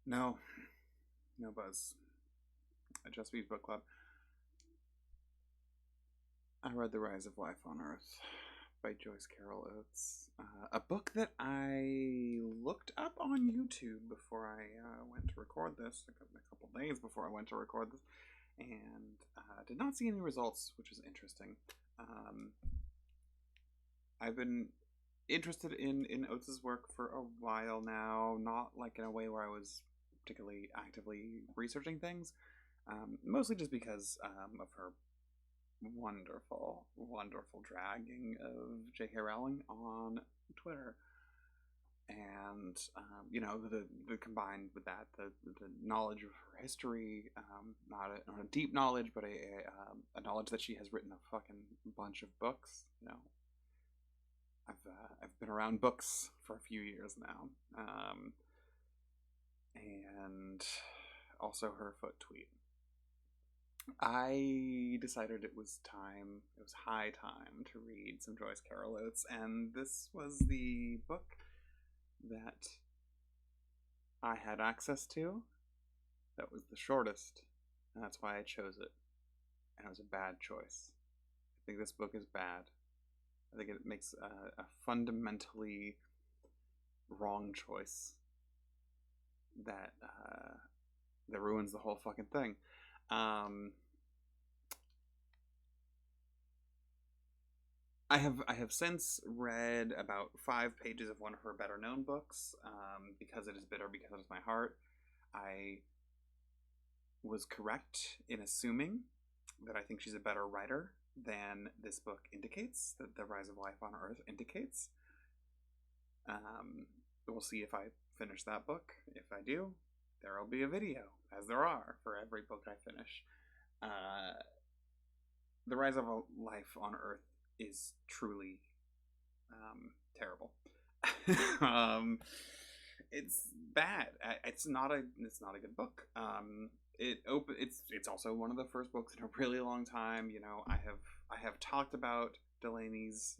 No, no buzz. I just read book club. I read The Rise of Life on Earth by Joyce Carol Oates. A book that I looked up on YouTube before I went to record this, a couple days before I went to record this, and did not see any results, which is interesting. Um, I've been interested in Oates' work for a while now, not like in a way where I was particularly actively researching things, mostly just because of her wonderful, wonderful dragging of J.K. Rowling on Twitter. And the combined with that, the knowledge of her history, not a deep knowledge, but a knowledge that she has written a fucking bunch of books. I've been around books for a few years now, and also her foot tweet. I decided it was time, it was high time to read some Joyce Carol Oates, and this was the book that I had access to that was the shortest, and that's why I chose it. And it was a bad choice. I think this book is bad. I think it makes a fundamentally wrong choice that ruins the whole fucking thing. Um, I have since read about 5 pages of one of her better known books. Because it is bitter, because it is my heart. I was correct in assuming that I think she's a better writer than this book indicates, that The Rise of Life on Earth indicates. We'll see if I finish that book. If I do, there will be a video, as there are for every book I finish. The Rise of Life on Earth is truly terrible. It's bad. It's not a good book. It's also one of the first books in a really long time. I have talked about Delaney's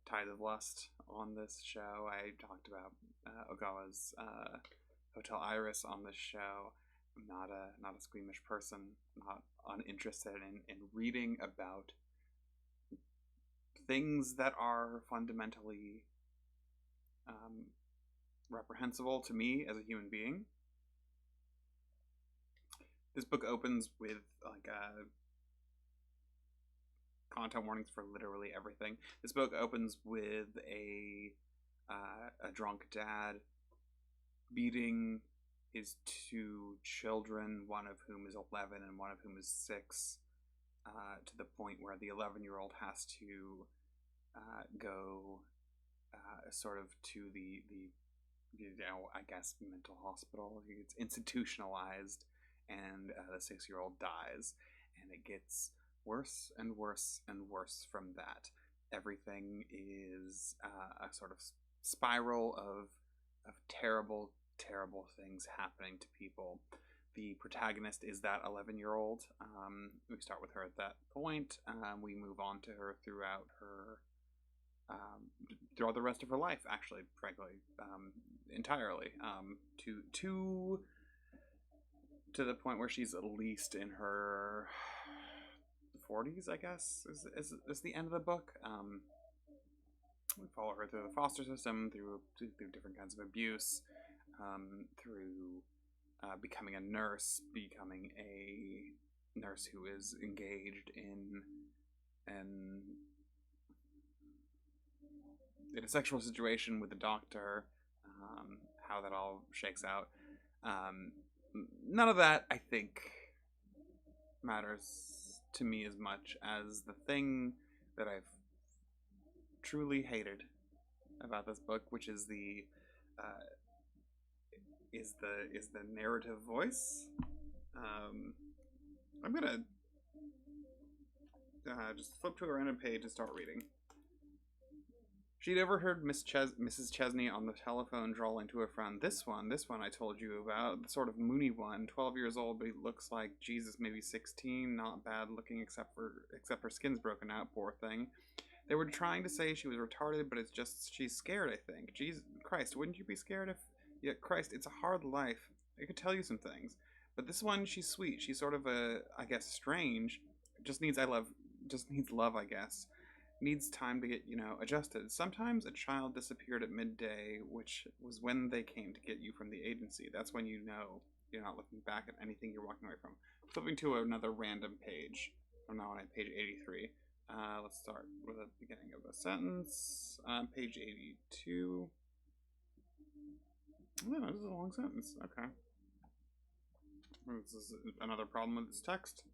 Tides of Lust on this show. I talked about Ogawa's Hotel Iris on this show. I'm not a squeamish person, not uninterested in reading about things that are fundamentally reprehensible to me as a human being. This book opens with like content warnings for literally everything. This book opens with a drunk dad beating his 2 children, one of whom is 11 and one of whom is 6, to the point where the 11-year-old has to go sort of to the I guess mental hospital. It's institutionalized, and the 6-year-old dies, and it gets worse and worse and worse from that. Everything is a sort of spiral of terrible, terrible things happening to people. The protagonist is that 11-year-old. We start with her at that point. We move on to her throughout the rest of her life, actually, frankly, entirely, to the point where she's at least in her 40s, I guess, is the end of the book. We follow her through the foster system, through different kinds of abuse, through becoming a nurse who is engaged in a sexual situation with the doctor, how that all shakes out. None of that, I think, matters to me as much as the thing that I've truly hated about this book, which is the narrative voice. I'm gonna just flip to a random page and start reading. She'd overheard Mrs. Chesney on the telephone drawling to a friend, This one I told you about, the sort of moony one, 12 years old, but he looks like Jesus, maybe 16, not bad looking except her skin's broken out, poor thing. They were trying to say she was retarded, but it's just she's scared, I think. Jesus Christ, wouldn't you be scared Yeah, Christ, it's a hard life. I could tell you some things. But this one, she's sweet. She's sort of I guess, strange. Just needs just needs love, I guess. Needs time to get, adjusted. Sometimes a child disappeared at midday, which was when they came to get you from the agency. That's when you know you're not looking back at anything you're walking away from. Flipping to another random page. I'm now on page 83. Let's start with the beginning of a sentence. Page 82. Oh, this is a long sentence. Okay. This is another problem with this text.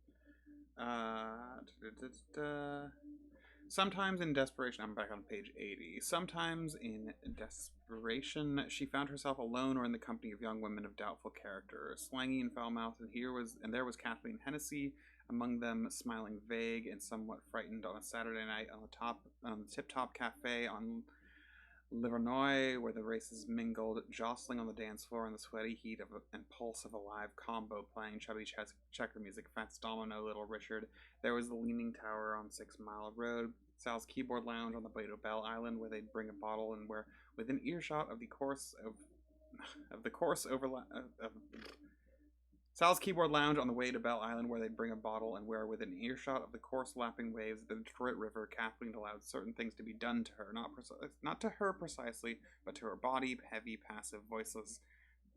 Sometimes in desperation, I'm back on page 80. Sometimes in desperation, she found herself alone or in the company of young women of doubtful character, slangy and foul-mouthed, and there was Kathleen Hennessy among them, smiling vague and somewhat frightened on a Saturday night on the Tip-Top Cafe on Livernois, where the races mingled, jostling on the dance floor in the sweaty heat and pulse of a live combo playing chubby checker music, Fats Domino, Little Richard. There was the Leaning Tower on 6 Mile Road, Sal's Keyboard Lounge on the Beto Bell Island, where they'd bring a bottle and where, within earshot of the course Sal's Keyboard Lounge on the way to Bell Island, where they'd bring a bottle, and where, within earshot of the coarse-lapping waves of the Detroit River, Kathleen allowed certain things to be done to her, not to her precisely, but to her body, heavy, passive, voiceless,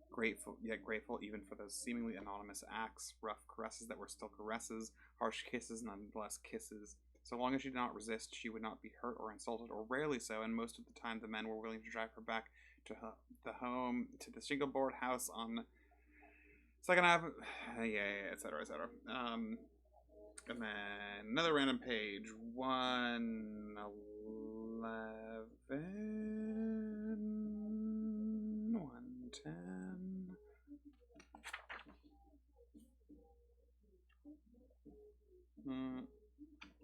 grateful, yet grateful even for those seemingly anonymous acts, rough caresses that were still caresses, harsh kisses nonetheless kisses. So long as she did not resist, she would not be hurt or insulted, or rarely so, and most of the time the men were willing to drive her back to the shingleboard house on Second half, etc., etc. And then another random page, 111, 110.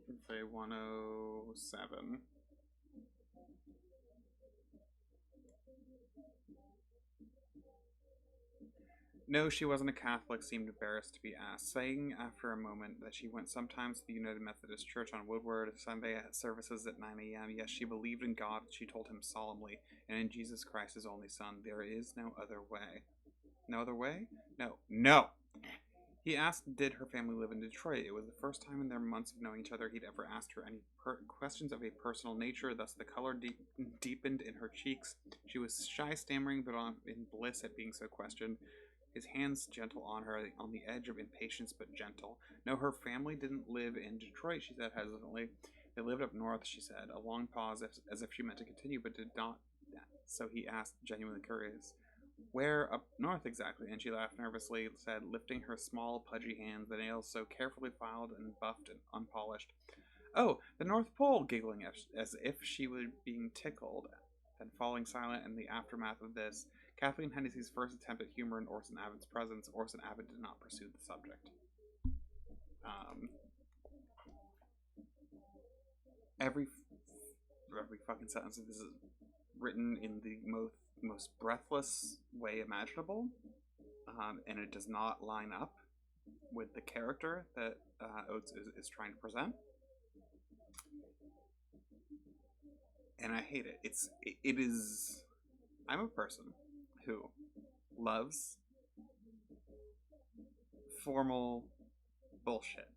Let's say 107. No, she wasn't a Catholic, seemed embarrassed to be asked, saying after a moment that she went sometimes to the United Methodist Church on Woodward, Sunday services at 9 a.m. Yes, she believed in God, she told him solemnly, and in Jesus Christ, his only Son. There is no other way. No other way? No. No! He asked, did her family live in Detroit? It was the first time in their months of knowing each other he'd ever asked her any questions of a personal nature, thus the color deepened in her cheeks. She was shy, stammering, but in bliss at being so questioned. His hands gentle on her, on the edge of impatience but gentle. No, her family didn't live in Detroit, she said hesitantly. They lived up north, she said. A long pause, as if she meant to continue, but did not. So he asked, genuinely curious, where up north exactly? And she laughed nervously, said, lifting her small, pudgy hands, the nails so carefully filed and buffed and unpolished. Oh, the North Pole, giggling as if she were being tickled. Then falling silent in the aftermath of this, Kathleen Hennessy's first attempt at humor in Orson Abbot's presence, Orson Abbott did not pursue the subject. Every fucking sentence of this is written in the most breathless way imaginable, and it does not line up with the character that Oates is trying to present. And I hate it. It is... I'm a person who loves formal bullshit.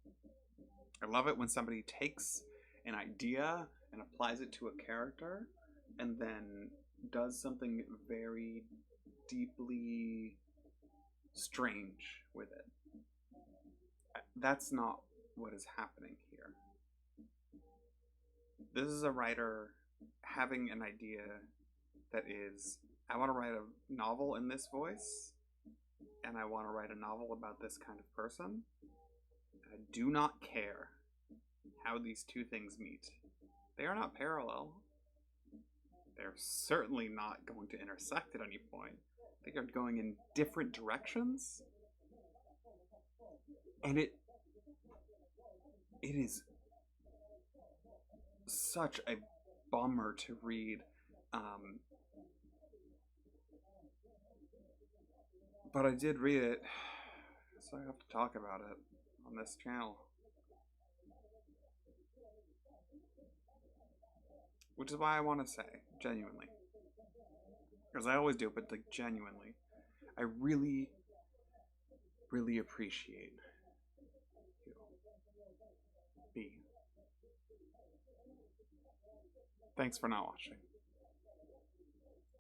I love it when somebody takes an idea and applies it to a character and then does something very deeply strange with it. That's not what is happening here. This is a writer having an idea that is, I want to write a novel in this voice, and I want to write a novel about this kind of person. I do not care how these two things meet. They are not parallel. They're certainly not going to intersect at any point. They are going in different directions. And it is such a bummer to read. But I did read it, so I have to talk about it on this channel. Which is why I want to say, genuinely, Because I always do, but like genuinely, I really, really appreciate you. B. Thanks for not watching.